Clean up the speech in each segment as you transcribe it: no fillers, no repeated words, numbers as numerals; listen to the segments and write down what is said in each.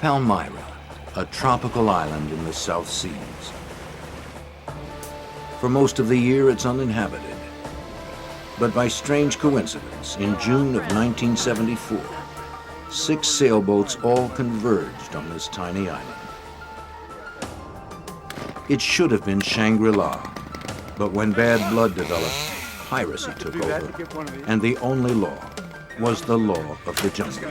Palmyra, a tropical island in the South Seas. For most of the year, it's uninhabited. But by strange coincidence, in June of 1974, 6 sailboats all converged on this tiny island. It should have been Shangri-La, but when bad blood developed, piracy took over, and the only law was the law of the jungle.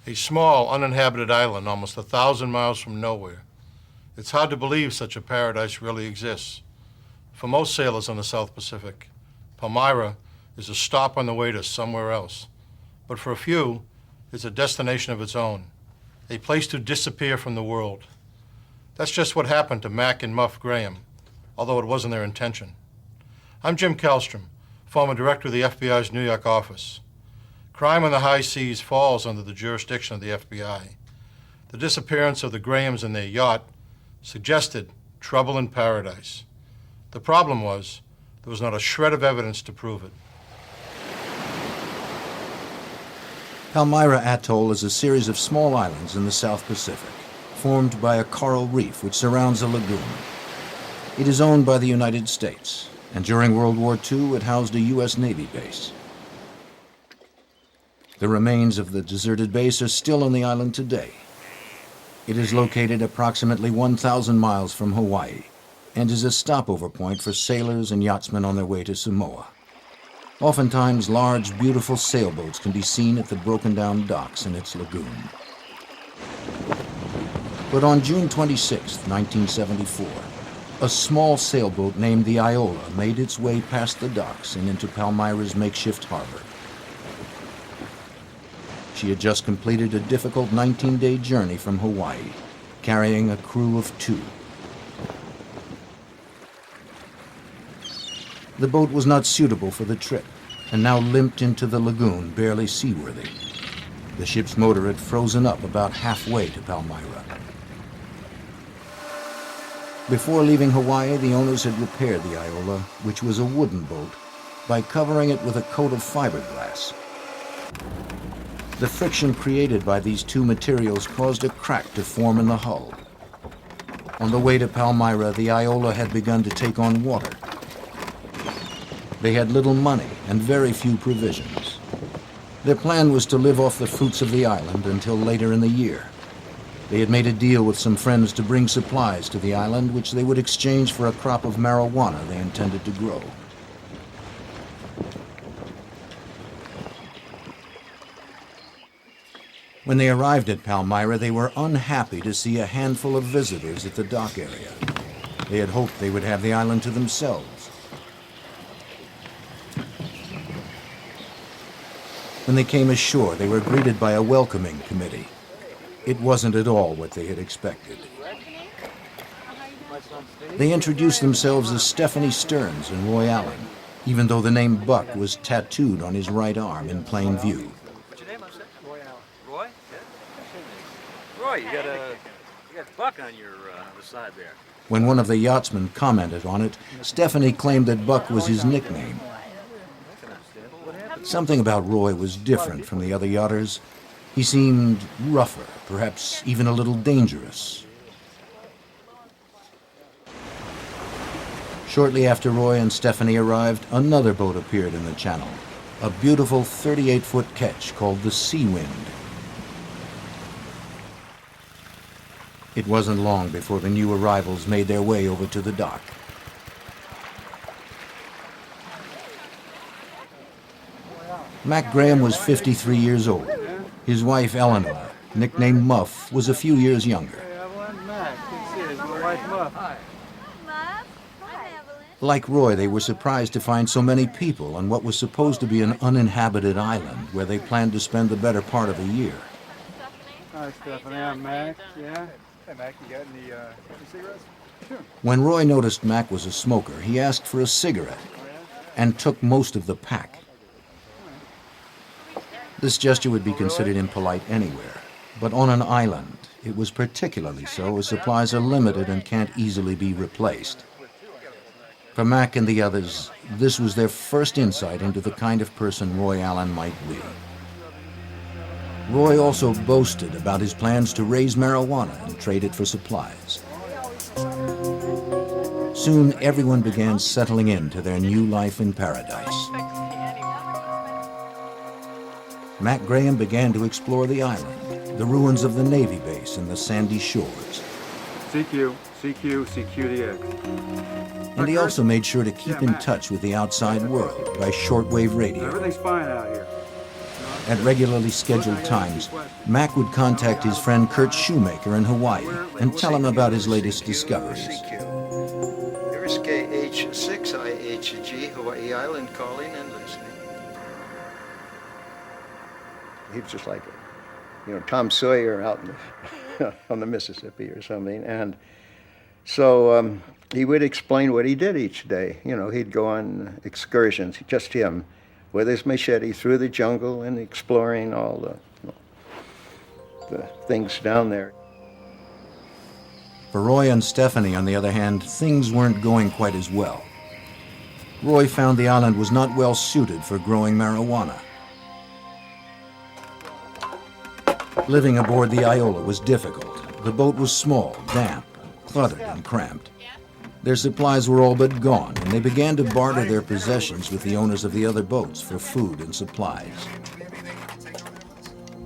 A small, uninhabited island almost 1,000 miles from nowhere. It's hard to believe such a paradise really exists. For most sailors on the South Pacific, Palmyra is a stop on the way to somewhere else. But for a few, it's a destination of its own, a place to disappear from the world. That's just what happened to Mac and Muff Graham, although it wasn't their intention. I'm Jim Kallstrom, former director of the FBI's New York office. Crime on the high seas falls under the jurisdiction of the FBI. The disappearance of the Grahams and their yacht suggested trouble in paradise. The problem was, there was not a shred of evidence to prove it. Palmyra Atoll is a series of small islands in the South Pacific, formed by a coral reef which surrounds a lagoon. It is owned by the United States, and during World War II, it housed a U.S. Navy base. The remains of the deserted base are still on the island today. It is located approximately 1,000 miles from Hawaii and is a stopover point for sailors and yachtsmen on their way to Samoa. Oftentimes, large, beautiful sailboats can be seen at the broken-down docks in its lagoon. But on June 26, 1974, a small sailboat named the Iola made its way past the docks and into Palmyra's makeshift harbor. She had just completed a difficult 19-day journey from Hawaii, carrying a crew of 2. The boat was not suitable for the trip, and now limped into the lagoon, barely seaworthy. The ship's motor had frozen up about halfway to Palmyra. Before leaving Hawaii, the owners had repaired the Iola, which was a wooden boat, by covering it with a coat of fiberglass. The friction created by these 2 materials caused a crack to form in the hull. On the way to Palmyra, the Iola had begun to take on water. They had little money and very few provisions. Their plan was to live off the fruits of the island until later in the year. They had made a deal with some friends to bring supplies to the island, which they would exchange for a crop of marijuana they intended to grow. When they arrived at Palmyra, they were unhappy to see a handful of visitors at the dock area. They had hoped they would have the island to themselves. When they came ashore, they were greeted by a welcoming committee. It wasn't at all what they had expected. They introduced themselves as Stephanie Stearns and Roy Allen, even though the name Buck was tattooed on his right arm in plain view. Roy, you got Buck on your the side there. When one of the yachtsmen commented on it, Stephanie claimed that Buck was his nickname. Something about Roy was different from the other yachters. He seemed rougher, perhaps even a little dangerous. Shortly after Roy and Stephanie arrived, another boat appeared in the channel, a beautiful 38-foot ketch called the Seawind. It wasn't long before the new arrivals made their way over to the dock. Mac Graham was 53 years old. His wife, Eleanor, nicknamed Muff, was a few years younger. Hey, I want Mac. This is my wife, Muff. Muff? Hi, Evelyn. Like Roy, they were surprised to find so many people on what was supposed to be an uninhabited island where they planned to spend the better part of a year. Hi, Stephanie. I'm Mac. Yeah? Hey, Mac, you got any cigarettes? Sure. When Roy noticed Mac was a smoker, he asked for a cigarette and took most of the pack. This gesture would be considered impolite anywhere, but on an island, it was particularly so as supplies are limited and can't easily be replaced. For Mac and the others, this was their first insight into the kind of person Roy Allen might be. Roy also boasted about his plans to raise marijuana and trade it for supplies. Soon, everyone began settling into their new life in paradise. Mac Graham began to explore the island, the ruins of the Navy base and the sandy shores. CQDX. And he also made sure to keep in touch with the outside world by shortwave radio. Everything's fine out here. At regularly scheduled times, Mac would contact his friend Kurt Shoemaker in Hawaii and tell him about his latest discoveries. Here's KH6IHG, Hawaii Island, calling and listening. He was just like, Tom Sawyer out in on the Mississippi or something. And so he would explain what he did each day. He'd go on excursions, just him, with his machete through the jungle and exploring all the things down there. For Roy and Stephanie, on the other hand, things weren't going quite as well. Roy found the island was not well suited for growing marijuana. Living aboard the Iola was difficult. The boat was small, damp, cluttered, and cramped. Their supplies were all but gone, and they began to barter their possessions with the owners of the other boats for food and supplies.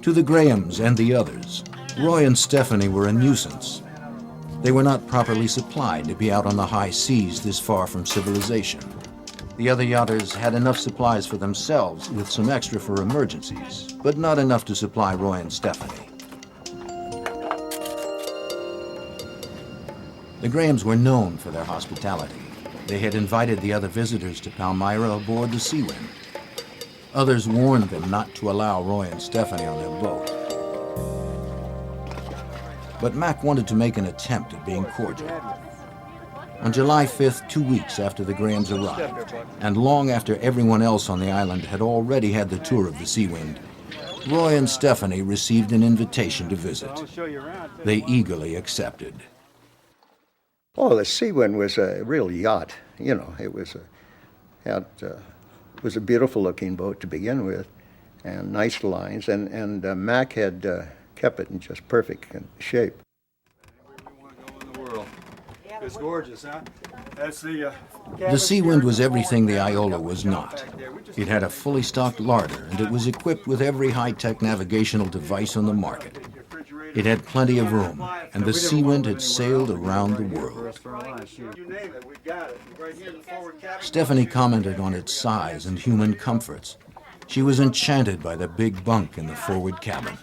To the Grahams and the others, Roy and Stephanie were a nuisance. They were not properly supplied to be out on the high seas this far from civilization. The other yachters had enough supplies for themselves, with some extra for emergencies, but not enough to supply Roy and Stephanie. The Grahams were known for their hospitality. They had invited the other visitors to Palmyra aboard the Seawind. Others warned them not to allow Roy and Stephanie on their boat. But Mac wanted to make an attempt at being cordial. On July 5th, 2 weeks after the Grahams arrived, and long after everyone else on the island had already had the tour of the Seawind, Roy and Stephanie received an invitation to visit. They eagerly accepted. Oh, the Seawind was a real yacht. It was a beautiful-looking boat to begin with, and nice lines. And Mac had kept it in just perfect shape. It's gorgeous, huh? That's the Seawind was everything the Iola was not. It had a fully stocked larder, and it was equipped with every high-tech navigational device on the market. It had plenty of room, and the Seawind had sailed around the world. Stephanie commented on its size and human comforts. She was enchanted by the big bunk in the forward cabin.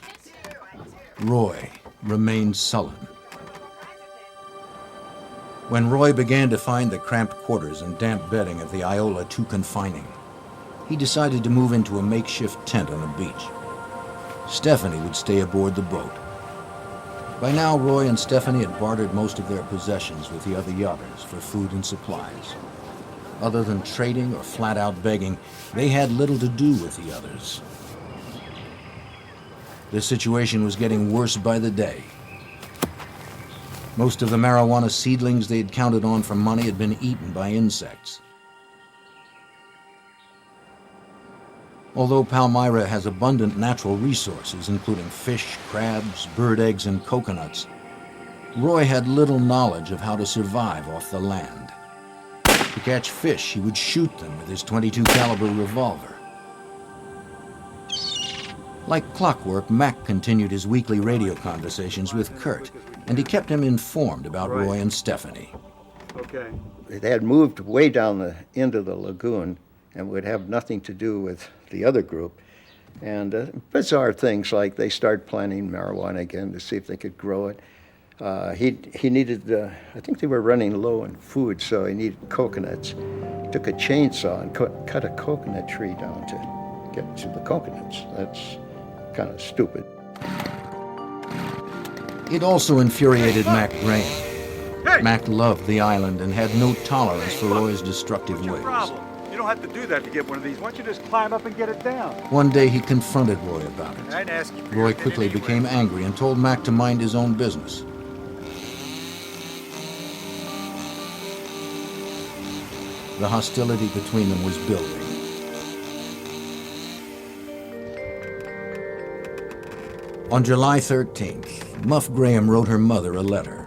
Roy remained sullen. When Roy began to find the cramped quarters and damp bedding of the Iola too confining, he decided to move into a makeshift tent on the beach. Stephanie would stay aboard the boat. By now, Roy and Stephanie had bartered most of their possessions with the other yachters for food and supplies. Other than trading or flat-out begging, they had little to do with the others. The situation was getting worse by the day. Most of the marijuana seedlings they had counted on for money had been eaten by insects. Although Palmyra has abundant natural resources, including fish, crabs, bird eggs, and coconuts, Roy had little knowledge of how to survive off the land. To catch fish, he would shoot them with his .22 caliber revolver. Like clockwork, Mac continued his weekly radio conversations with Kurt, and he kept him informed about Roy and Stephanie. Okay. They had moved way down the end of the lagoon and would have nothing to do with the other group. And bizarre things like they started planting marijuana again to see if they could grow it. He needed, I think they were running low on food, so he needed coconuts. He took a chainsaw and cut a coconut tree down to get to the coconuts. That's kind of stupid. It also infuriated Mac Graham. Mac loved the island and had no tolerance for Roy's destructive ways. You don't have to do that to get one of these. Why don't you just climb up and get it down? One day he confronted Roy about it. I didn't ask you for Roy your opinion quickly anyway. became angry and told Mac to mind his own business. The hostility between them was building. On July 13th, Muff Graham wrote her mother a letter.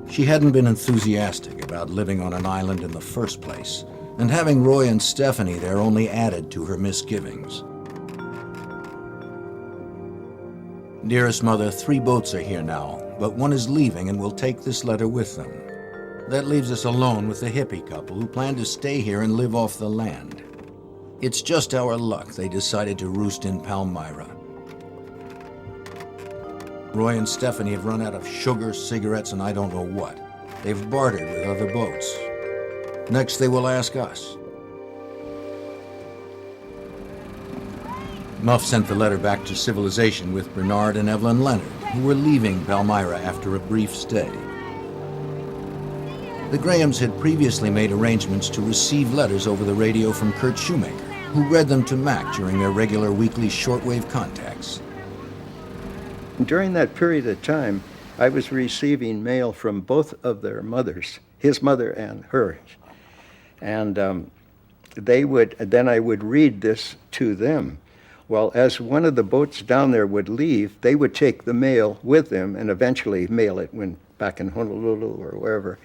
She hadn't been enthusiastic about living on an island in the first place, and having Roy and Stephanie there only added to her misgivings. Dearest Mother, 3 boats are here now, but one is leaving and will take this letter with them. That leaves us alone with the hippie couple who plan to stay here and live off the land. It's just our luck they decided to roost in Palmyra. Roy and Stephanie have run out of sugar, cigarettes, and I don't know what. They've bartered with other boats. Next, they will ask us. Muff sent the letter back to civilization with Bernard and Evelyn Leonard, who were leaving Palmyra after a brief stay. The Grahams had previously made arrangements to receive letters over the radio from Kurt Shoemaker, who read them to Mac during their regular weekly shortwave contacts. During that period of time, I was receiving mail from both of their mothers, his mother and hers. And then I would read this to them. Well, as one of the boats down there would leave, they would take the mail with them and eventually mail it when back in Honolulu or wherever.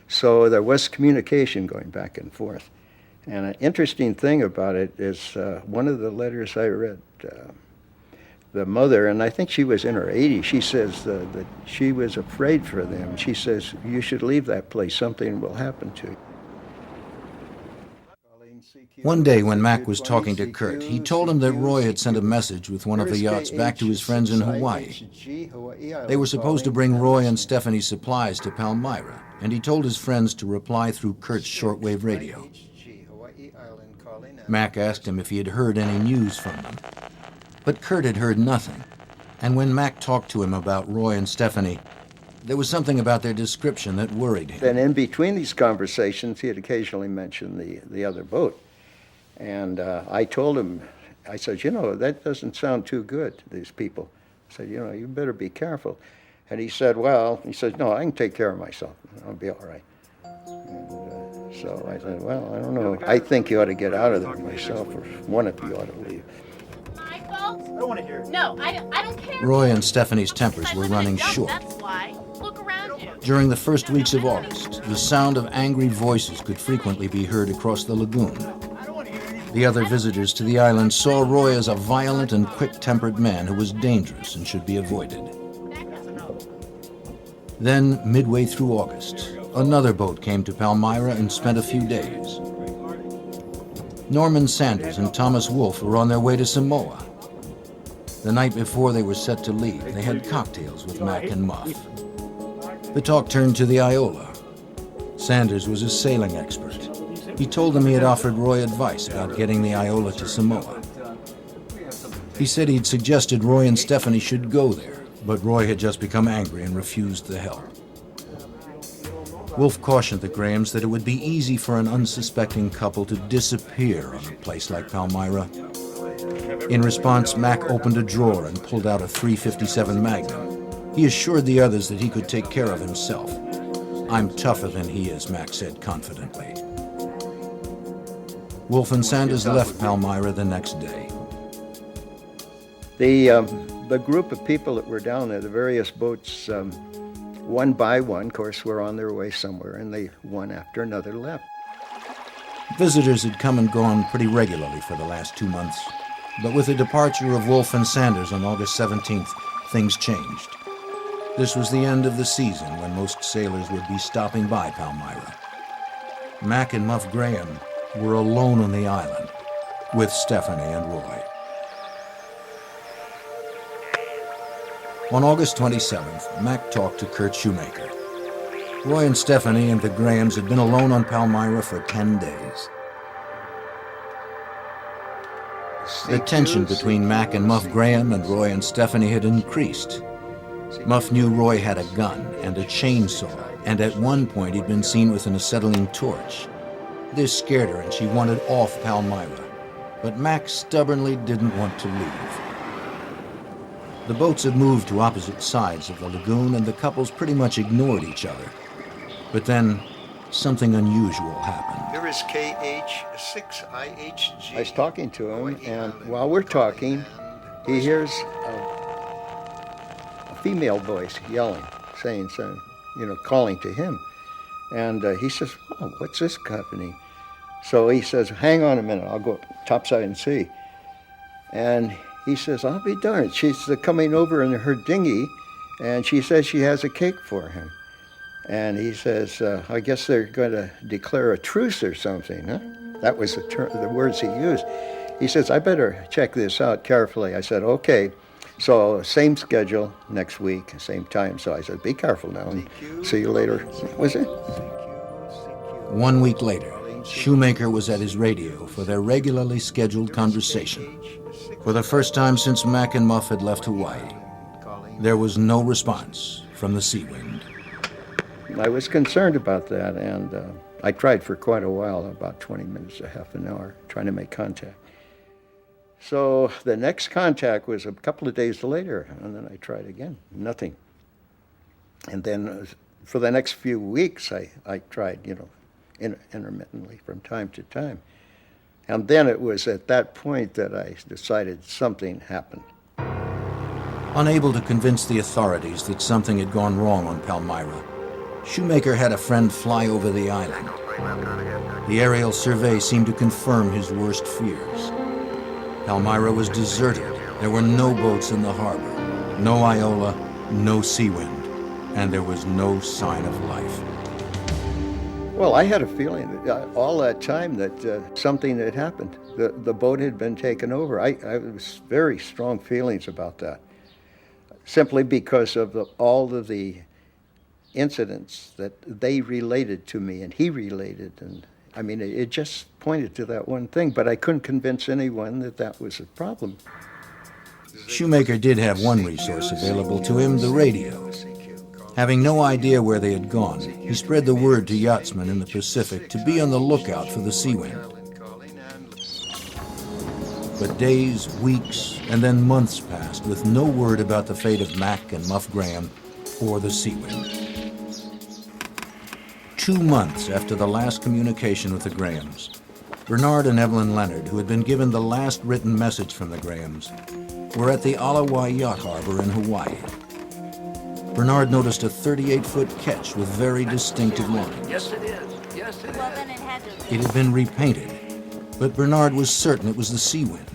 So there was communication going back and forth. And an interesting thing about it is one of the letters I read, the mother, and I think she was in her 80s, she says that she was afraid for them. She says, you should leave that place, something will happen to you. One day when Mac was talking to Kurt, he told him that Roy had sent a message with one of the yachts back to his friends in Hawaii. They were supposed to bring Roy and Stephanie's supplies to Palmyra, and he told his friends to reply through Kurt's shortwave radio. Mac asked him if he had heard any news from them. But Kurt had heard nothing, and when Mac talked to him about Roy and Stephanie, there was something about their description that worried him. And in between these conversations, he had occasionally mentioned the other boat. And I told him, I said, you know, that doesn't sound too good, these people. I said, you know, you better be careful. And he said, well, no, I can take care of myself. I'll be all right. And, so I said, well, I don't know. I think you ought to get out of there myself, or one of you ought to leave. My fault? I don't want to hear it. No, I don't care. Roy and Stephanie's tempers were running short. That's why. Look around you. During the first weeks of August, the sound of angry voices could frequently be heard across the lagoon. The other visitors to the island saw Roy as a violent and quick-tempered man who was dangerous and should be avoided. Then, midway through August, another boat came to Palmyra and spent a few days. Norman Sanders and Thomas Wolfe were on their way to Samoa. The night before they were set to leave, they had cocktails with Mac and Muff. The talk turned to the Iola. Sanders was a sailing expert. He told them he had offered Roy advice about getting the Iola to Samoa. He said he'd suggested Roy and Stephanie should go there, but Roy had just become angry and refused the help. Wolfe cautioned the Grahams that it would be easy for an unsuspecting couple to disappear on a place like Palmyra. In response, Mac opened a drawer and pulled out a .357 Magnum. He assured the others that he could take care of himself. I'm tougher than he is, Mac said confidently. Wolfe and Sanders left Palmyra the next day. The group of people that were down there, the various boats, one by one, of course, were on their way somewhere, and they, one after another, left. Visitors had come and gone pretty regularly for the last 2 months, but with the departure of Wolfe and Sanders on August 17th, things changed. This was the end of the season when most sailors would be stopping by Palmyra. Mac and Muff Graham were alone on the island with Stephanie and Roy. On August 27th, Mac talked to Kurt Shoemaker. Roy and Stephanie and the Grahams had been alone on Palmyra for 10 days. The tension between Mac and Muff Graham and Roy and Stephanie had increased. Muff knew Roy had a gun and a chainsaw, and at one point he'd been seen with an acetylene torch. This scared her and she wanted off Palmyra, but Mac stubbornly didn't want to leave. The boats had moved to opposite sides of the lagoon and the couples pretty much ignored each other. But then, something unusual happened. Here is KH6IHG. I was talking to him, and while we're talking, he hears a female voice yelling, saying, calling to him. And he says, "Oh, what's this company?" So he says, "Hang on a minute, I'll go topside and see." And he says, "I'll be darned. She's coming over in her dinghy, and she says she has a cake for him." And he says, "I guess they're going to declare a truce or something, huh?" That was the words he used. He says, "I better check this out carefully." I said, "Okay." So same schedule next week, same time. So I said, "Be careful now, and see you later." Was it? 1 week later, Shoemaker was at his radio for their regularly scheduled conversation. For the first time since Mac and Muff had left Hawaii, there was no response from the Seawind. I was concerned about that, and I tried for quite a while, about 20 minutes, a half an hour, trying to make contact. So the next contact was a couple of days later, and then I tried again, nothing. And then for the next few weeks, I tried, intermittently from time to time. And then it was at that point that I decided something happened. Unable to convince the authorities that something had gone wrong on Palmyra, Shoemaker had a friend fly over the island. The aerial survey seemed to confirm his worst fears. Palmyra was deserted. There were no boats in the harbor, no Iola, no Seawind, and there was no sign of life. Well, I had a feeling that all that time that something had happened. The boat had been taken over. I was very strong feelings about that, simply because of all of the incidents that they related to me and he related. And I mean, it just pointed to that one thing, but I couldn't convince anyone that that was a problem. Shoemaker did have one resource available to him, the radio. Having no idea where they had gone, he spread the word to yachtsmen in the Pacific to be on the lookout for the Seawind. But days, weeks, and then months passed with no word about the fate of Mac and Muff Graham or the Seawind. 2 months after the last communication with the Grahams, Bernard and Evelyn Leonard, who had been given the last written message from the Grahams, were at the Ala Wai Yacht Harbor in Hawaii. Bernard noticed a 38-foot ketch with very distinctive lines. Yes, it is. Yes, it Well, is. then it had to have It had been repainted, but Bernard was certain it was the Seawind.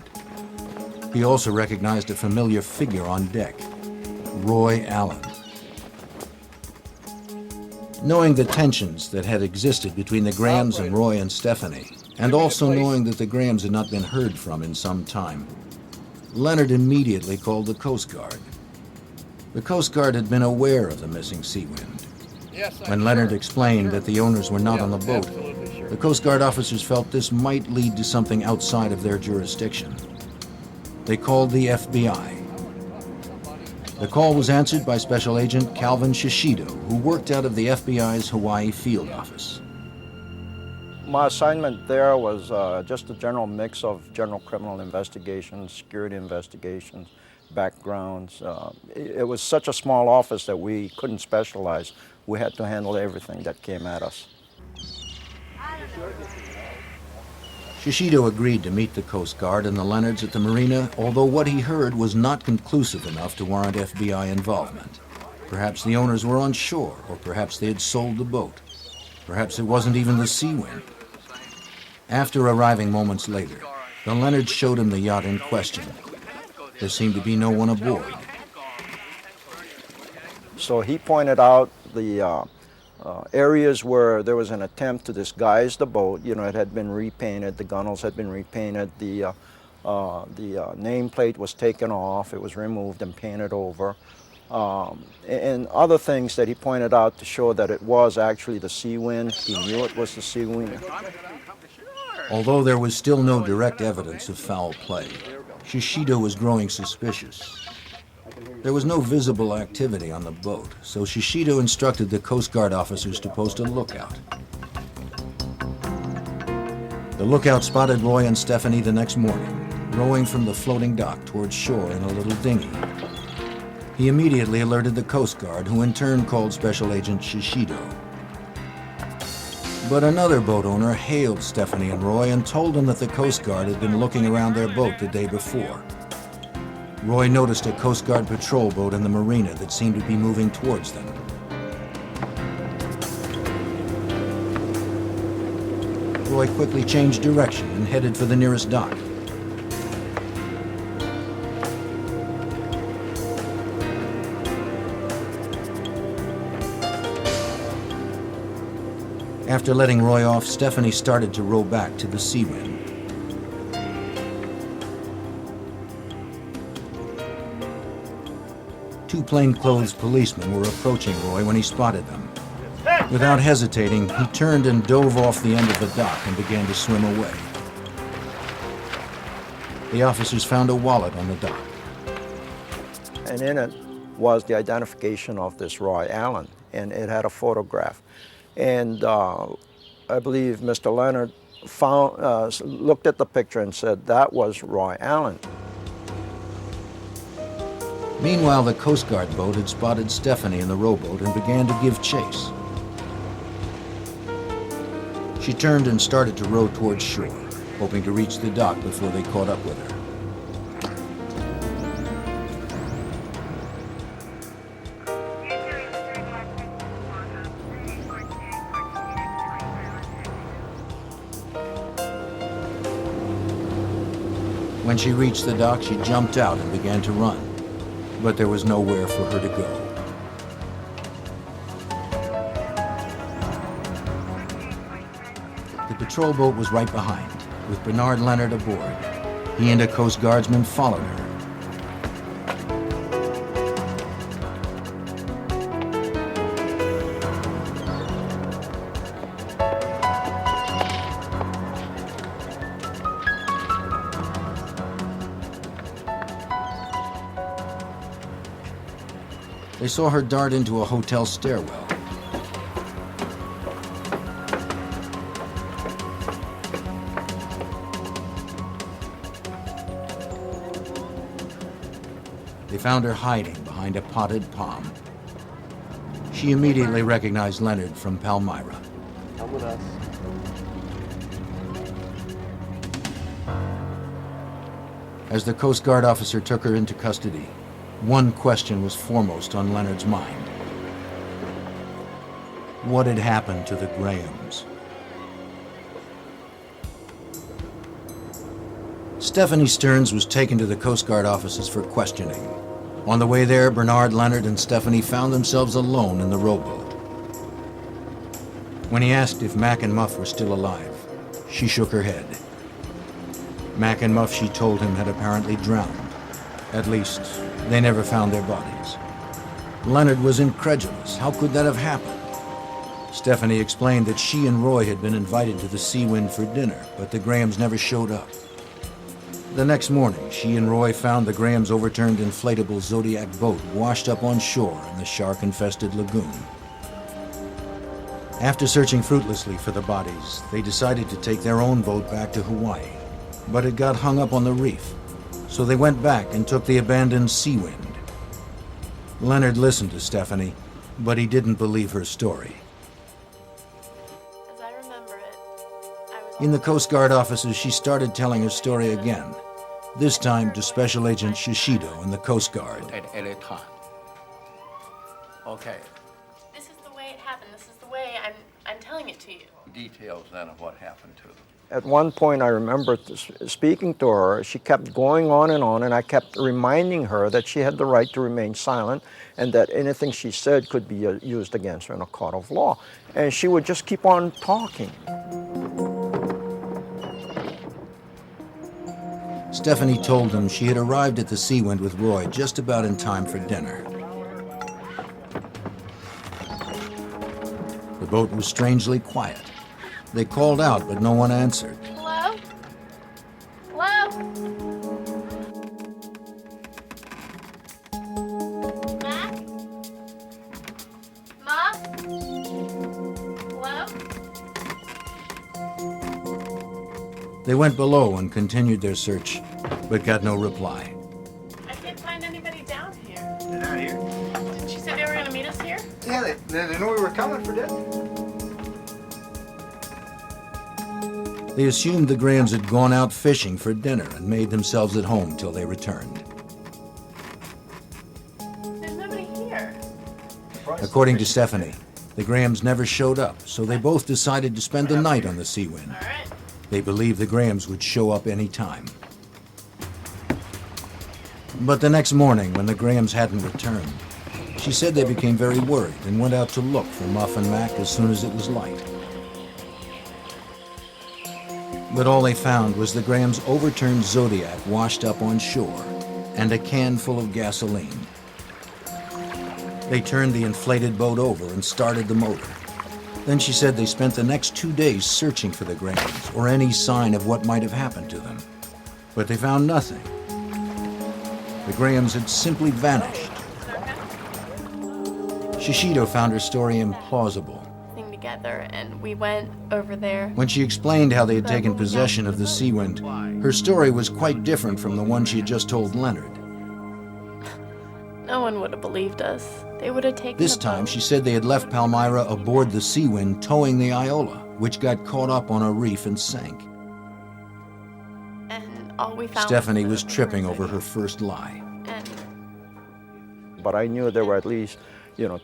He also recognized a familiar figure on deck, Roy Allen. Knowing the tensions that had existed between the Grahams and Roy and Stephanie, and also knowing that the Grahams had not been heard from in some time, Leonard immediately called the Coast Guard. The Coast Guard had been aware of the missing Seawind. When Leonard explained that the owners were not on the boat, the Coast Guard officers felt this might lead to something outside of their jurisdiction. They called the FBI. The call was answered by Special Agent Calvin Shishido, who worked out of the FBI's Hawaii field office. My assignment there was just a general mix of general criminal investigations, security investigations, backgrounds. It was such a small office that we couldn't specialize. We had to handle everything that came at us. Shishido agreed to meet the Coast Guard and the Leonards at the marina, although what he heard was not conclusive enough to warrant FBI involvement. Perhaps the owners were on shore, or perhaps they had sold the boat. Perhaps it wasn't even the Seawind. After arriving moments later, the Leonards showed him the yacht in question. There seemed to be no one aboard. So he pointed out the areas where there was an attempt to disguise the boat. You know, it had been repainted, the gunnels had been repainted, the nameplate was taken off, it was removed and painted over. And other things that he pointed out to show that it was actually the sea wind. He knew it was the sea wind. Although there was still no direct evidence of foul play, Shishido was growing suspicious. There was no visible activity on the boat, so Shishido instructed the Coast Guard officers to post a lookout. The lookout spotted Roy and Stephanie the next morning, rowing from the floating dock towards shore in a little dinghy. He immediately alerted the Coast Guard, who in turn called Special Agent Shishido. But another boat owner hailed Stephanie and Roy and told them that the Coast Guard had been looking around their boat the day before. Roy noticed a Coast Guard patrol boat in the marina that seemed to be moving towards them. Roy quickly changed direction and headed for the nearest dock. After letting Roy off, Stephanie started to row back to the Sea Wind. Two plainclothes policemen were approaching Roy when he spotted them. Without hesitating, he turned and dove off the end of the dock and began to swim away. The officers found a wallet on the dock. And in it was the identification of this Roy Allen, and it had a photograph. And I believe Mr. Leonard looked at the picture and said that was Roy Allen. Meanwhile, the Coast Guard boat had spotted Stephanie in the rowboat and began to give chase. She turned and started to row towards shore, hoping to reach the dock before they caught up with her. When she reached the dock, she jumped out and began to run, but there was nowhere for her to go. The patrol boat was right behind, with Bernard Leonard aboard. He and a Coast Guardsman followed her. They saw her dart into a hotel stairwell. They found her hiding behind a potted palm. She immediately recognized Leonard from Palmyra. Come with us. As the Coast Guard officer took her into custody, one question was foremost on Leonard's mind. What had happened to the Grahams? Stephanie Stearns was taken to the Coast Guard offices for questioning. On the way there, Bernard Leonard and Stephanie found themselves alone in the rowboat. When he asked if Mac and Muff were still alive, she shook her head. Mac and Muff, she told him, had apparently drowned. At least, they never found their bodies. Leonard was incredulous. How could that have happened? Stephanie explained that she and Roy had been invited to the Sea Wind for dinner, but the Grahams never showed up. The next morning, she and Roy found the Grahams' overturned inflatable Zodiac boat washed up on shore in the shark-infested lagoon. After searching fruitlessly for the bodies, they decided to take their own boat back to Hawaii, but it got hung up on the reef. So they went back and took the abandoned Sea Wind. Leonard listened to Stephanie, but he didn't believe her story. As I remember it, I was In the Coast Guard offices, she started telling her story again, this time to Special Agent Shishido and the Coast Guard. At any time. Okay. This is the way it happened. This is the way I'm telling it to you. Details then of what happened to them. At one point, I remember speaking to her. She kept going on, and I kept reminding her that she had the right to remain silent and that anything she said could be used against her in a court of law. And she would just keep on talking. Stephanie told them she had arrived at the Sea Wind with Roy just about in time for dinner. The boat was strangely quiet. They called out, but no one answered. Hello? Hello? Mac? Mom? Hello? They went below and continued their search, but got no reply. I can't find anybody down here. They're not here. Didn't you say they were gonna meet us here? Yeah, they knew we were coming for dinner. They assumed the Grahams had gone out fishing for dinner and made themselves at home till they returned. There's nobody here. According to Stephanie, the Grahams never showed up, so they both decided to spend the night on the Seawind. All right. They believed the Grahams would show up any time. But the next morning, when the Grahams hadn't returned, she said they became very worried and went out to look for Muff and Mac as soon as it was light. But all they found was the Grahams' overturned Zodiac washed up on shore and a can full of gasoline. They turned the inflated boat over and started the motor. Then she said they spent the next 2 days searching for the Grahams or any sign of what might have happened to them. But they found nothing. The Grahams had simply vanished. Shishido found her story implausible. Thing together, and we went over there. When she explained how they had taken possession of the Seawind, her story was quite different from the one she had just told Leonard. No one would have believed us. They would have taken This the time, boat. she said they had left Palmyra aboard the Seawind towing the Iola, which got caught up on a reef and sank. And all we found Stephanie was the tripping rumors over her first lie. And But I knew there were at least,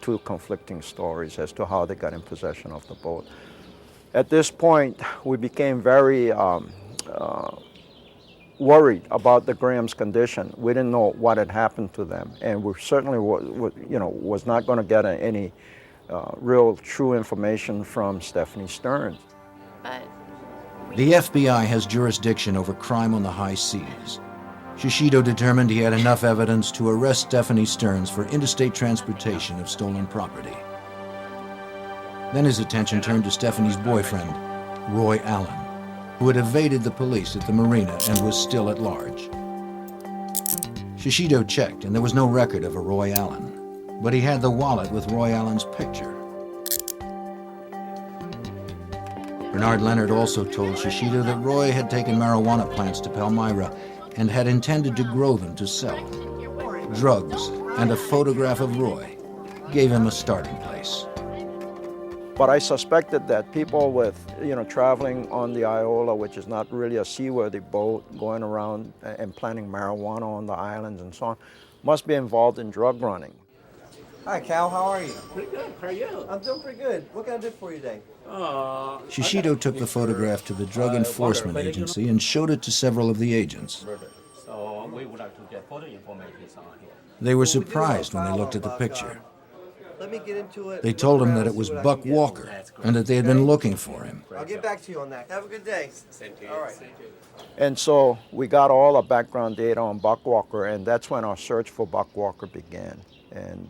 two conflicting stories as to how they got in possession of the boat. At this point, we became very worried about the Graham's condition. We didn't know what had happened to them, and we certainly was not going to get any real true information from Stephanie Stearns. but The FBI has jurisdiction over crime on the high seas. Shishido determined he had enough evidence to arrest Stephanie Stearns for interstate transportation of stolen property. Then his attention turned to Stephanie's boyfriend, Roy Allen, who had evaded the police at the marina and was still at large. Shishido checked, and there was no record of a Roy Allen, but he had the wallet with Roy Allen's picture. Bernard Leonard also told Shishido that Roy had taken marijuana plants to Palmyra and had intended to grow them to sell. Drugs and a photograph of Roy gave him a starting place. But I suspected that people with, traveling on the Iola, which is not really a seaworthy boat, going around and planting marijuana on the islands and so on, must be involved in drug running. Hi, Cal. How are you? Pretty good. How are you? I'm doing pretty good. What can I do for you today? Shishido took the photograph to the Drug Enforcement Agency and showed it to several of the agents. So we would like to get further information on here. They were surprised when they looked at the picture. Let me get into it. They told him that it was Buck Walker and that they had been looking for him. I'll get back to you on that. Have a good day. All right. And so we got all the background data on Buck Walker, and that's when our search for Buck Walker began. And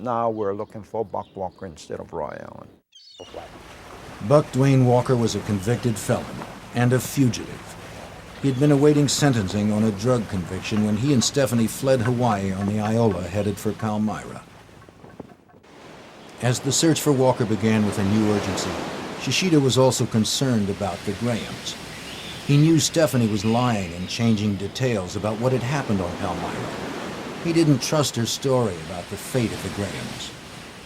now we're looking for Buck Walker instead of Roy Allen. Buck Dwayne Walker was a convicted felon and a fugitive. He'd been awaiting sentencing on a drug conviction when he and Stephanie fled Hawaii on the Iola headed for Palmyra. As the search for Walker began with a new urgency, Shishido was also concerned about the Grahams. He knew Stephanie was lying and changing details about what had happened on Palmyra. He didn't trust her story about the fate of the Grahams.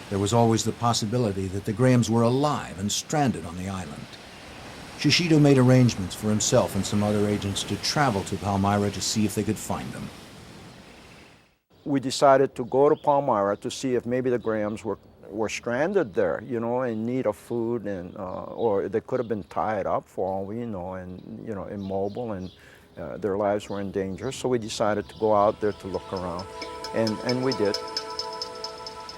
There was always the possibility that the Grahams were alive and stranded on the island. Shishido made arrangements for himself and some other agents to travel to Palmyra to see if they could find them. We decided to go to Palmyra to see if maybe the Grahams were stranded there, in need of food, and or they could have been tied up for all we know, and immobile, and their lives were in danger. So we decided to go out there to look around, and we did.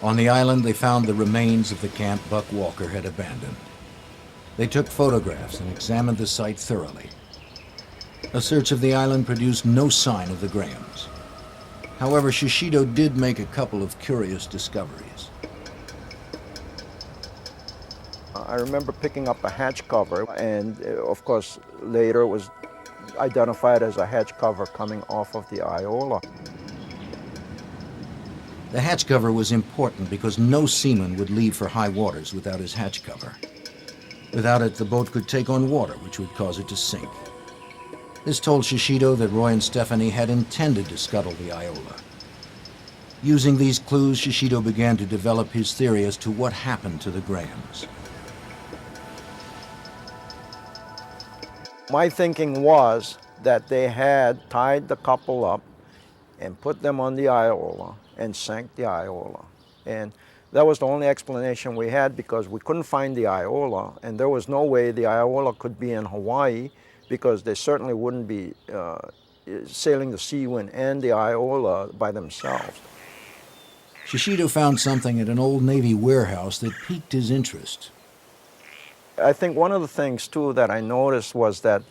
On the island, they found the remains of the camp Buck Walker had abandoned. They took photographs and examined the site thoroughly. A search of the island produced no sign of the Grahams. However, Shishido did make a couple of curious discoveries. I remember picking up a hatch cover, and of course later it was identified as a hatch cover coming off of the Iola. The hatch cover was important because no seaman would leave for high waters without his hatch cover. Without it, the boat could take on water, which would cause it to sink. This told Shishido that Roy and Stephanie had intended to scuttle the Iola. Using these clues, Shishido began to develop his theory as to what happened to the Grahams. My thinking was that they had tied the couple up and put them on the Iola and sank the Iola. And that was the only explanation we had because we couldn't find the Iola, and there was no way the Iola could be in Hawaii because they certainly wouldn't be sailing the Seawind and the Iola by themselves. Shishido found something at an old Navy warehouse that piqued his interest. I think one of the things, too, that I noticed was that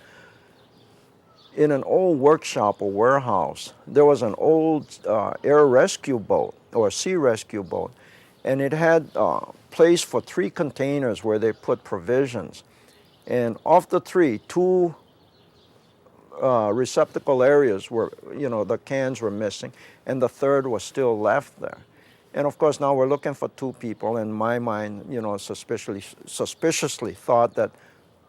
in an old workshop or warehouse, there was an old air rescue boat or sea rescue boat, and it had place for 3 containers where they put provisions. And of the 3, 2 receptacle areas were, the cans were missing, and the third was still left there. And of course, now we're looking for 2 people. In my mind, suspiciously thought that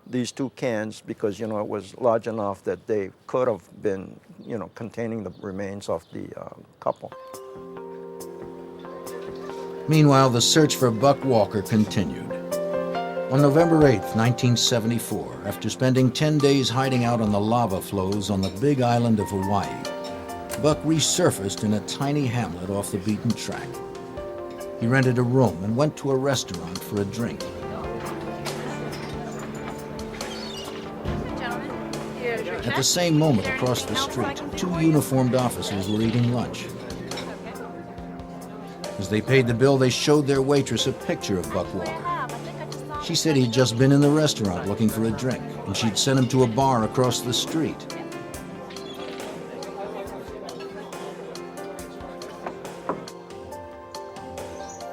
these 2 cans, because it was large enough that they could have been, containing the remains of the couple. Meanwhile, the search for Buck Walker continued. On November 8, 1974, after spending 10 days hiding out on the lava flows on the big island of Hawaii, Buck resurfaced in a tiny hamlet off the beaten track. He rented a room and went to a restaurant for a drink. At the same moment, across the street, 2 uniformed officers were eating lunch. As they paid the bill, they showed their waitress a picture of Buck Walker. She said he'd just been in the restaurant looking for a drink, and she'd sent him to a bar across the street.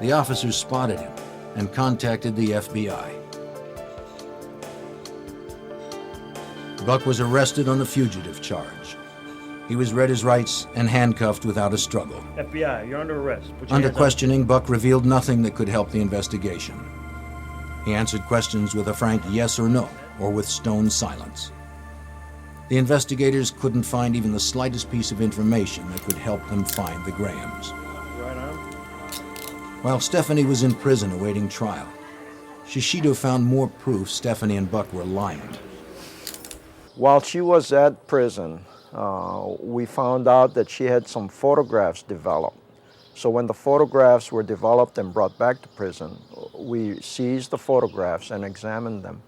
The officers spotted him and contacted the FBI. Buck was arrested on a fugitive charge. He was read his rights and handcuffed without a struggle. FBI, you're under arrest. Put your Under hands up. questioning, Buck revealed nothing that could help the investigation. He answered questions with a frank yes or no, or with stone silence. The investigators couldn't find even the slightest piece of information that could help them find the Grahams. Right arm. While Stephanie was in prison awaiting trial, Shishido found more proof Stephanie and Buck were lying. While she was at prison, we found out that she had some photographs developed. So when the photographs were developed and brought back to prison, we seized the photographs and examined them.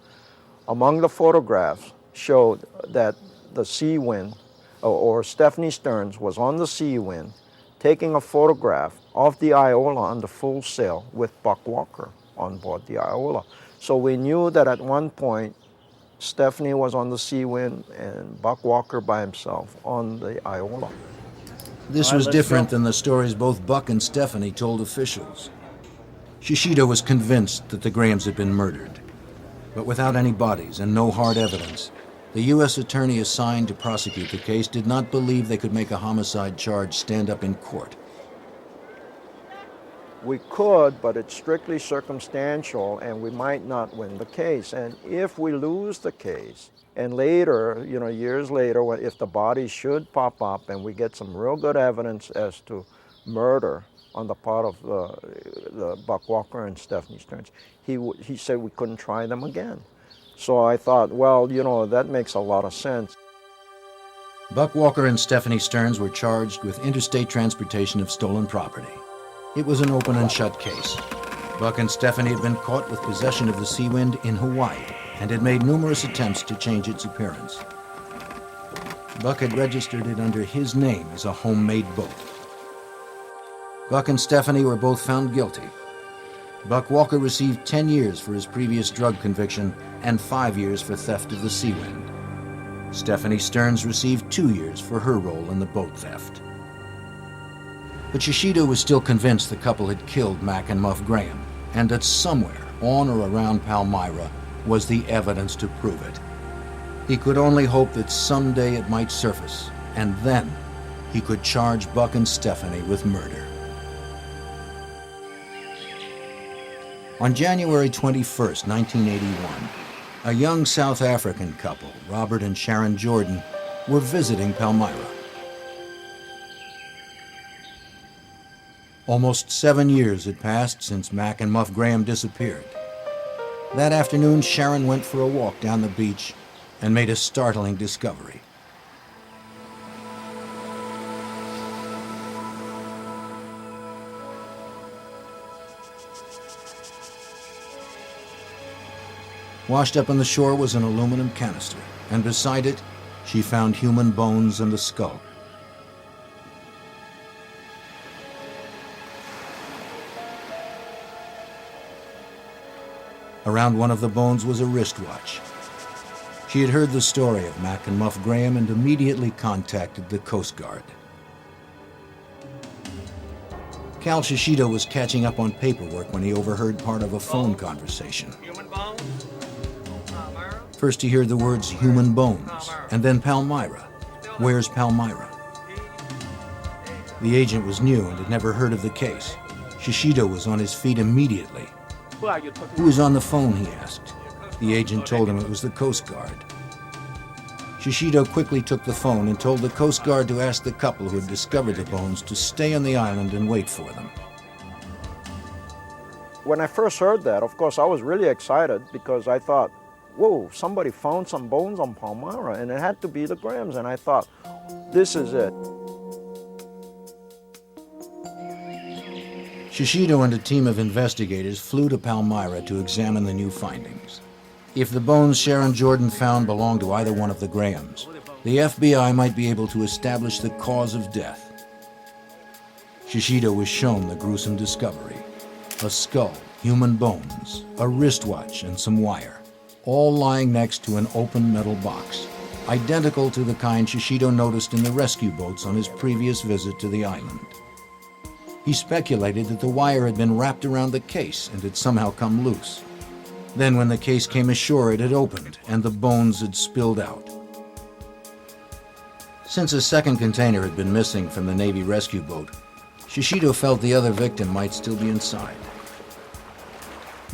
Among the photographs showed that the Seawind, or Stephanie Stearns, was on the Seawind taking a photograph of the Iola under full sail with Buck Walker on board the Iola. So we knew that at one point Stephanie was on the Seawind and Buck Walker by himself on the Iola. This was different than the stories both Buck and Stephanie told officials. Shishido was convinced that the Grahams had been murdered. But without any bodies and no hard evidence, the U.S. attorney assigned to prosecute the case did not believe they could make a homicide charge stand up in court. We could, but it's strictly circumstantial, and we might not win the case. And if we lose the case, and later, years later, if the bodies should pop up and we get some real good evidence as to murder on the part of the Buck Walker and Stephanie Stearns, he said we couldn't try them again. So I thought, well, that makes a lot of sense. Buck Walker and Stephanie Stearns were charged with interstate transportation of stolen property. It was an open and shut case. Buck and Stephanie had been caught with possession of the Seawind in Hawaii and had made numerous attempts to change its appearance. Buck had registered it under his name as a homemade boat. Buck and Stephanie were both found guilty. Buck Walker received 10 years for his previous drug conviction and 5 years for theft of the Seawind. Stephanie Stearns received 2 years for her role in the boat theft. But Shishido was still convinced the couple had killed Mac and Muff Graham, and that somewhere, on or around Palmyra was the evidence to prove it. He could only hope that someday it might surface, and then he could charge Buck and Stephanie with murder. On January 21st, 1981, a young South African couple, Robert and Sharon Jordan, were visiting Palmyra. Almost 7 years had passed since Mac and Muff Graham disappeared. That afternoon, Sharon went for a walk down the beach and made a startling discovery. Washed up on the shore was an aluminum canister, and beside it, she found human bones and a skull. Around one of the bones was a wristwatch. She had heard the story of Mac and Muff Graham and immediately contacted the Coast Guard. Cal Shishido was catching up on paperwork when he overheard part of a phone conversation. Human bones? Palmyra? First he heard the words human bones, and then Palmyra. Where's Palmyra? The agent was new and had never heard of the case. Shishido was on his feet immediately. Who was on the phone, he asked. The agent told him it was the Coast Guard. Shishido quickly took the phone and told the Coast Guard to ask the couple who had discovered the bones to stay on the island and wait for them. When I first heard that, of course, I was really excited because I thought, whoa, somebody found some bones on Palmyra, and it had to be the Grahams, and I thought, this is it. Shishido and a team of investigators flew to Palmyra to examine the new findings. If the bones Sharon Jordan found belonged to either one of the Grahams, the FBI might be able to establish the cause of death. Shishido was shown the gruesome discovery: a skull, human bones, a wristwatch, and some wire, all lying next to an open metal box, identical to the kind Shishido noticed in the rescue boats on his previous visit to the island. He speculated that the wire had been wrapped around the case and had somehow come loose. Then when the case came ashore, it had opened and the bones had spilled out. Since a second container had been missing from the Navy rescue boat, Shishido felt the other victim might still be inside.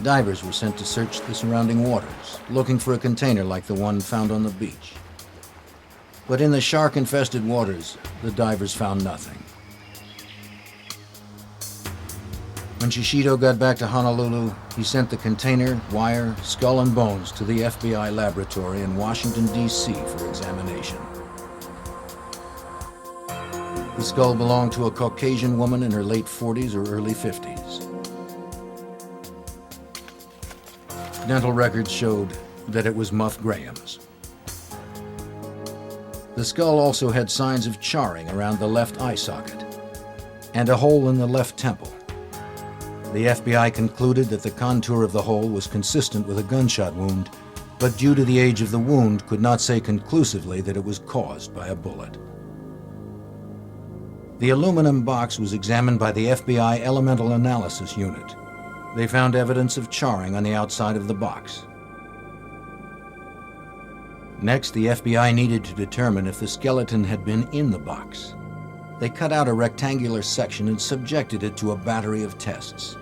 Divers were sent to search the surrounding waters, looking for a container like the one found on the beach. But in the shark-infested waters, the divers found nothing. When Shishido got back to Honolulu, he sent the container, wire, skull, and bones to the FBI laboratory in Washington, D.C. for examination. The skull belonged to a Caucasian woman in her late 40s or early 50s. Dental records showed that it was Muff Graham's. The skull also had signs of charring around the left eye socket and a hole in the left temple. The FBI concluded that the contour of the hole was consistent with a gunshot wound, but due to the age of the wound, could not say conclusively that it was caused by a bullet. The aluminum box was examined by the FBI Elemental Analysis Unit. They found evidence of charring on the outside of the box. Next, the FBI needed to determine if the skeleton had been in the box. They cut out a rectangular section and subjected it to a battery of tests.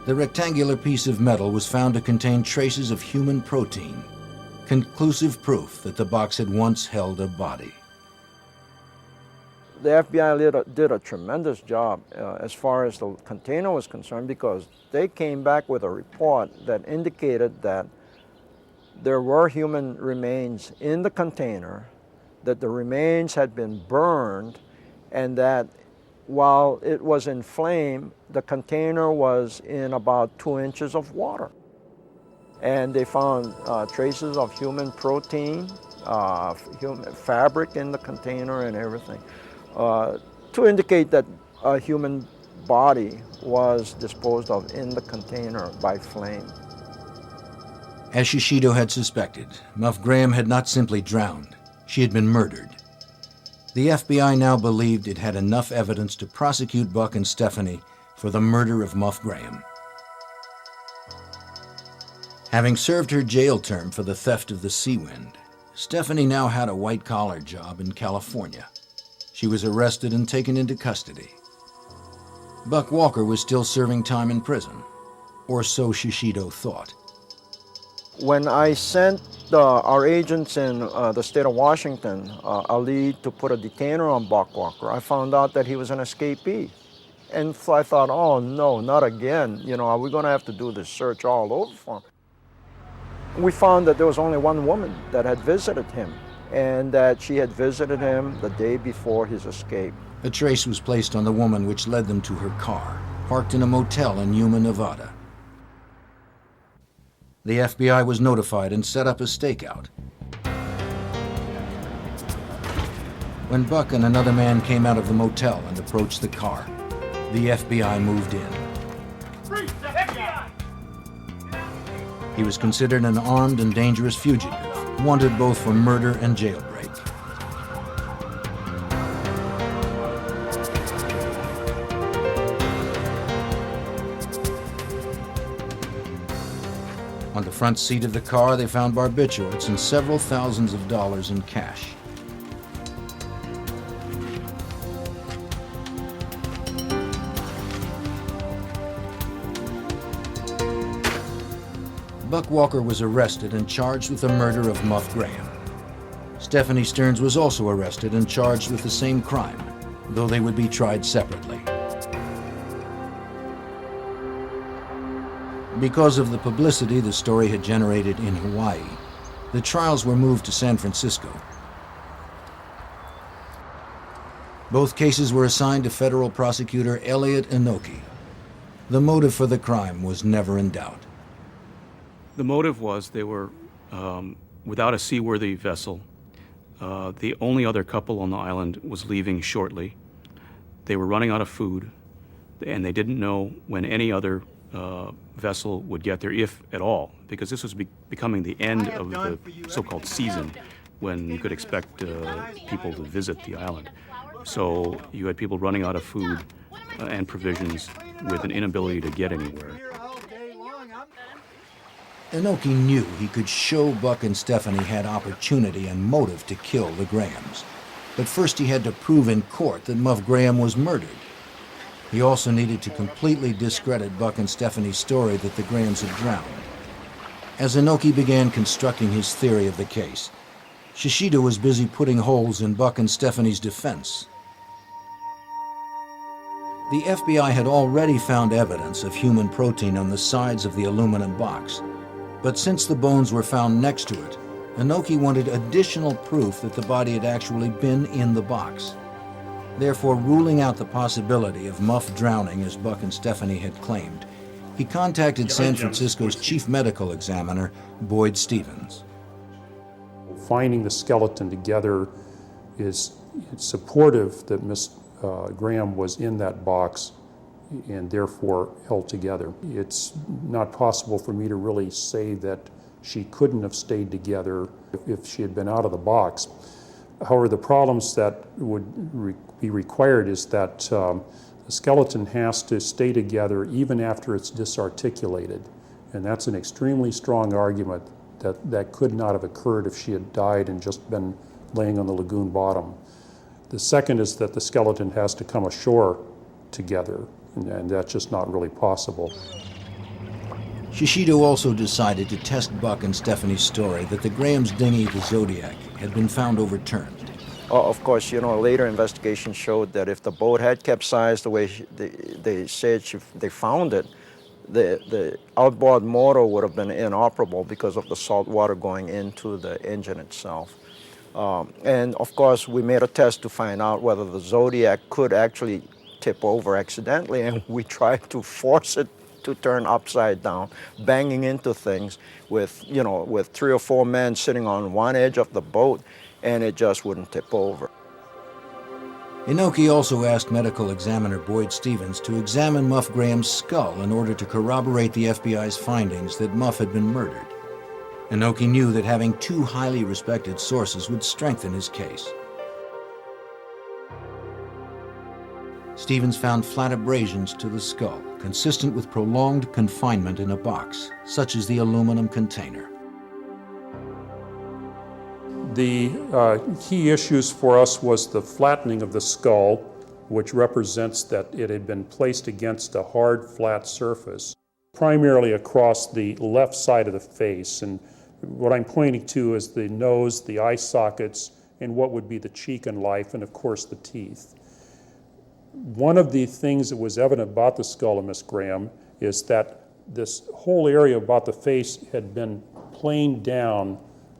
The rectangular piece of metal was found to contain traces of human protein, conclusive proof that the box had once held a body. The FBI did a tremendous job as far as the container was concerned, because they came back with a report that indicated that there were human remains in the container, that the remains had been burned, and that while it was in flame, the container was in about 2 inches of water. And they found traces of human protein, human fabric in the container and everything, to indicate that a human body was disposed of in the container by flame. As Shishido had suspected, Muff Graham had not simply drowned. She had been murdered. The FBI now believed it had enough evidence to prosecute Buck and Stephanie for the murder of Muff Graham. Having served her jail term for the theft of the Seawind, Stephanie now had a white-collar job in California. She was arrested and taken into custody. Buck Walker was still serving time in prison, or so Shishido thought. When I sent our agents in the state of Washington a lead to put a detainer on Buck Walker, I found out that he was an escapee. And so I thought, oh no, not again. You know, are we going to have to do this search all over for him? We found that there was only one woman that had visited him, and that she had visited him the day before his escape. A trace was placed on the woman, which led them to her car, parked in a motel in Yuma, Nevada. The FBI was notified and set up a stakeout. When Buck and another man came out of the motel and approached the car, the FBI moved in. He was considered an armed and dangerous fugitive, wanted both for murder and jailbreak. On the front seat of the car, they found barbiturates and several thousands of dollars in cash. Buck Walker was arrested and charged with the murder of Muff Graham. Stephanie Stearns was also arrested and charged with the same crime, though they would be tried separately. Because of the publicity the story had generated in Hawaii, the trials were moved to San Francisco. Both cases were assigned to federal prosecutor Elliot Inoki. The motive for the crime was never in doubt. The motive was they were without a seaworthy vessel. The only other couple on the island was leaving shortly. They were running out of food, and they didn't know when any other vessel would get there, if at all, because this was becoming the end of the so-called season when you could expect people to visit the island. So you had people running out of food and provisions with an inability to get anywhere. Inoki knew he could show Buck and Stephanie had opportunity and motive to kill the Grahams. But first he had to prove in court that Muff Graham was murdered. He also needed to completely discredit Buck and Stephanie's story that the Grahams had drowned. As Inoki began constructing his theory of the case, Shishido was busy putting holes in Buck and Stephanie's defense. The FBI had already found evidence of human protein on the sides of the aluminum box. But since the bones were found next to it, Inoki wanted additional proof that the body had actually been in the box. Therefore, ruling out the possibility of Muff drowning as Buck and Stephanie had claimed, he contacted San Francisco's chief medical examiner, Boyd Stevens. Finding the skeleton together is supportive that Miss Graham was in that box and therefore held together. It's not possible for me to really say that she couldn't have stayed together if she had been out of the box. However, the problems that would be required is that the skeleton has to stay together even after it's disarticulated. And that's an extremely strong argument that that could not have occurred if she had died and just been laying on the lagoon bottom. The second is that the skeleton has to come ashore together, and that's just not really possible. Shishido also decided to test Buck and Stephanie's story that the Graham's dinghy, the Zodiac, had been found overturned. Of course, you know, later investigation showed that if the boat had capsized the way they said they found it, the outboard motor would have been inoperable because of the salt water going into the engine itself. And of course, we made a test to find out whether the Zodiac could actually tip over accidentally, and we tried to force it to turn upside down, banging into things with 3 or 4 men sitting on one edge of the boat, and it just wouldn't tip over. Inoki also asked medical examiner Boyd Stevens to examine Muff Graham's skull in order to corroborate the FBI's findings that Muff had been murdered. Inoki knew that having 2 highly respected sources would strengthen his case. Stevens found flat abrasions to the skull, consistent with prolonged confinement in a box, such as the aluminum container. The key issues for us was the flattening of the skull, which represents that it had been placed against a hard, flat surface, primarily across the left side of the face. And what I'm pointing to is the nose, the eye sockets, and what would be the cheek and life, and of course the teeth. One of the things that was evident about the skull of Miss Graham is that this whole area about the face had been planed down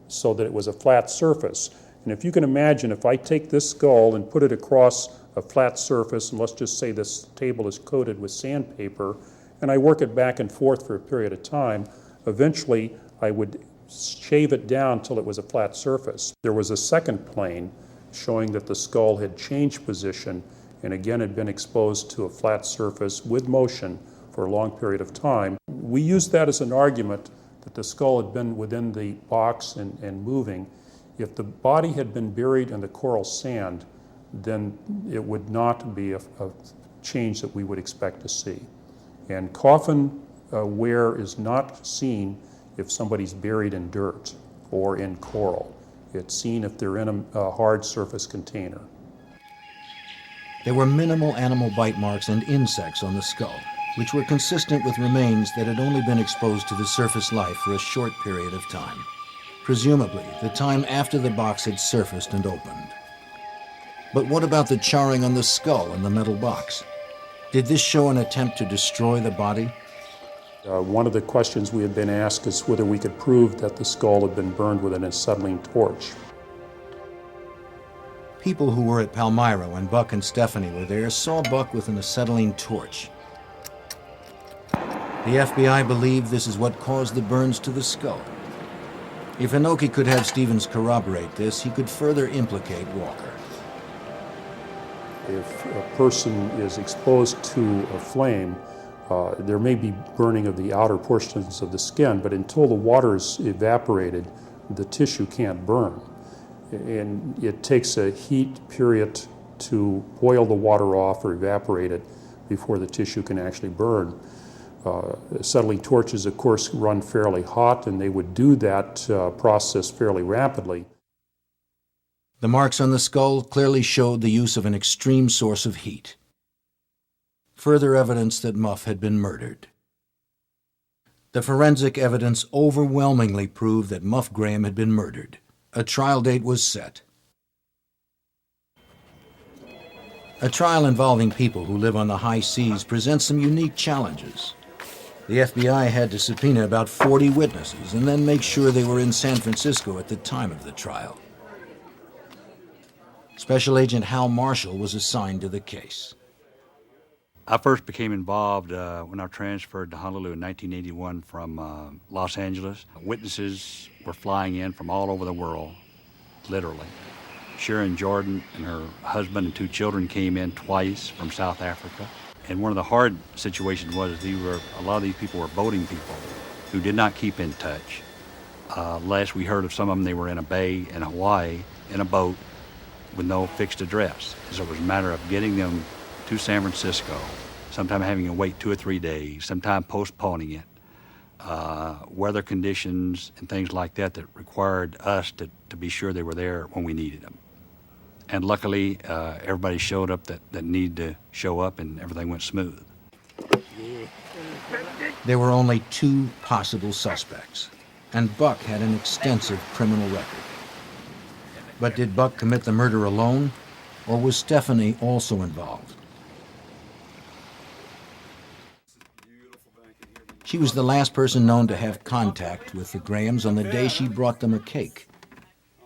so that it was a flat surface. And if you can imagine, if I take this skull and put it across a flat surface, and let's just say this table is coated with sandpaper, and I work it back and forth for a period of time, eventually I would shave it down till it was a flat surface. There was a second plane showing that the skull had changed position and again had been exposed to a flat surface with motion for a long period of time. We used that as an argument that the skull had been within the box and moving. If the body had been buried in the coral sand, then it would not be a change that we would expect to see. And coffin wear is not seen if somebody's buried in dirt or in coral. It's seen if they're in a hard surface container. There were minimal animal bite marks and insects on the skull, which were consistent with remains that had only been exposed to the surface life for a short period of time, presumably the time after the box had surfaced and opened. But what about the charring on the skull and the metal box? Did this show an attempt to destroy the body? One of the questions we had been asked is whether we could prove that the skull had been burned with an acetylene torch. People who were at Palmyra when Buck and Stephanie were there saw Buck with an acetylene torch. The FBI believed this is what caused the burns to the skull. If Inoki could have Stevens corroborate this, he could further implicate Walker. If a person is exposed to a flame, there may be burning of the outer portions of the skin, but until the water is evaporated, the tissue can't burn. And it takes a heat period to boil the water off or evaporate it before the tissue can actually burn. Acetylene torches, of course, run fairly hot, and they would do that process fairly rapidly. The marks on the skull clearly showed the use of an extreme source of heat. Further evidence that Muff had been murdered. The forensic evidence overwhelmingly proved that Muff Graham had been murdered. A trial date was set. A trial involving people who live on the high seas presents some unique challenges. The FBI had to subpoena about 40 witnesses and then make sure they were in San Francisco at the time of the trial. Special Agent Hal Marshall was assigned to the case. I first became involved when I transferred to Honolulu in 1981 from Los Angeles. Witnesses were flying in from all over the world, literally. Sharon Jordan and her husband and 2 children came in twice from South Africa. And one of the hard situations was a lot of these people were boating people who did not keep in touch. Last we heard of some of them, they were in a bay in Hawaii in a boat with no fixed address. So it was a matter of getting them to San Francisco, sometime having to wait 2 or 3 days, sometime postponing it. Weather conditions and things like that that required us to be sure they were there when we needed them. And luckily, everybody showed up that needed to show up, and everything went smooth. There were only 2 possible suspects, and Buck had an extensive criminal record. But did Buck commit the murder alone, or was Stephanie also involved? She was the last person known to have contact with the Grahams on the day she brought them a cake.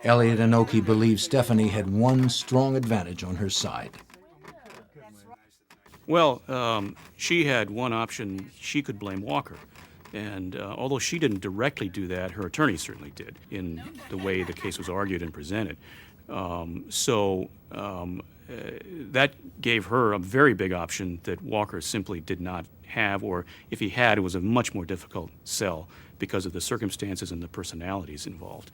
Elliot Inoki believes Stephanie had one strong advantage on her side. Well, she had one option. She could blame Walker. And although she didn't directly do that, her attorney certainly did in the way the case was argued and presented. That gave her a very big option that Walker simply did not have, or if he had, it was a much more difficult sell because of the circumstances and the personalities involved.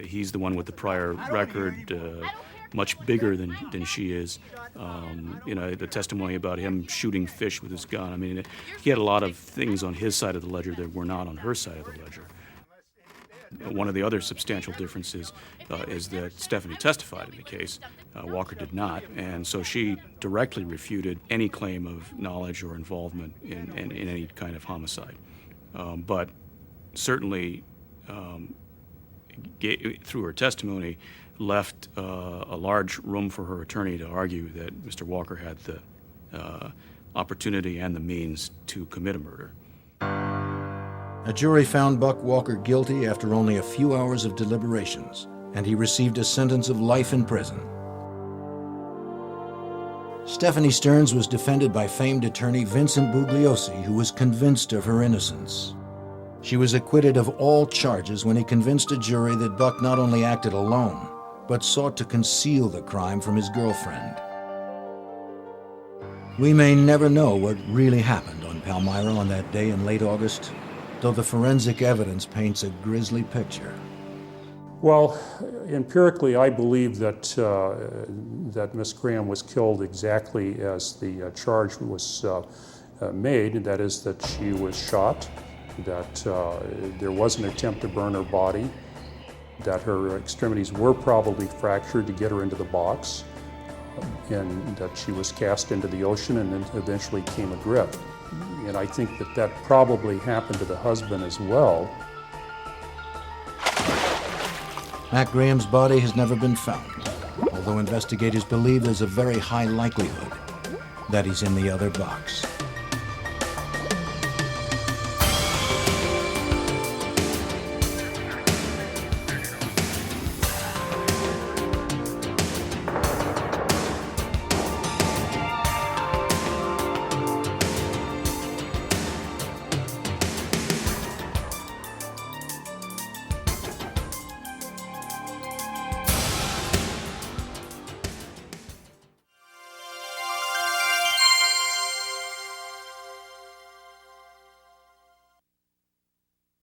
he's the one with the prior record, much bigger than she is. The testimony about him shooting fish with his gun. I mean, he had a lot of things on his side of the ledger that were not on her side of the ledger. One of the other substantial differences is that Stephanie testified in the case. Walker did not, and so she directly refuted any claim of knowledge or involvement in any kind of homicide. But certainly, through her testimony, left a large room for her attorney to argue that Mr. Walker had the opportunity and the means to commit a murder. A jury found Buck Walker guilty after only a few hours of deliberations, and he received a sentence of life in prison. Stephanie Stearns was defended by famed attorney Vincent Bugliosi, who was convinced of her innocence. She was acquitted of all charges when he convinced a jury that Buck not only acted alone, but sought to conceal the crime from his girlfriend. We may never know what really happened on Palmyra on that day in late August, though the forensic evidence paints a grisly picture. Well, empirically, I believe that that Miss Graham was killed exactly as the charge was made, and that is that she was shot, that there was an attempt to burn her body, that her extremities were probably fractured to get her into the box, and that she was cast into the ocean and then eventually came adrift. And I think that that probably happened to the husband as well. Mac Graham's body has never been found, although investigators believe there's a very high likelihood that he's in the other box.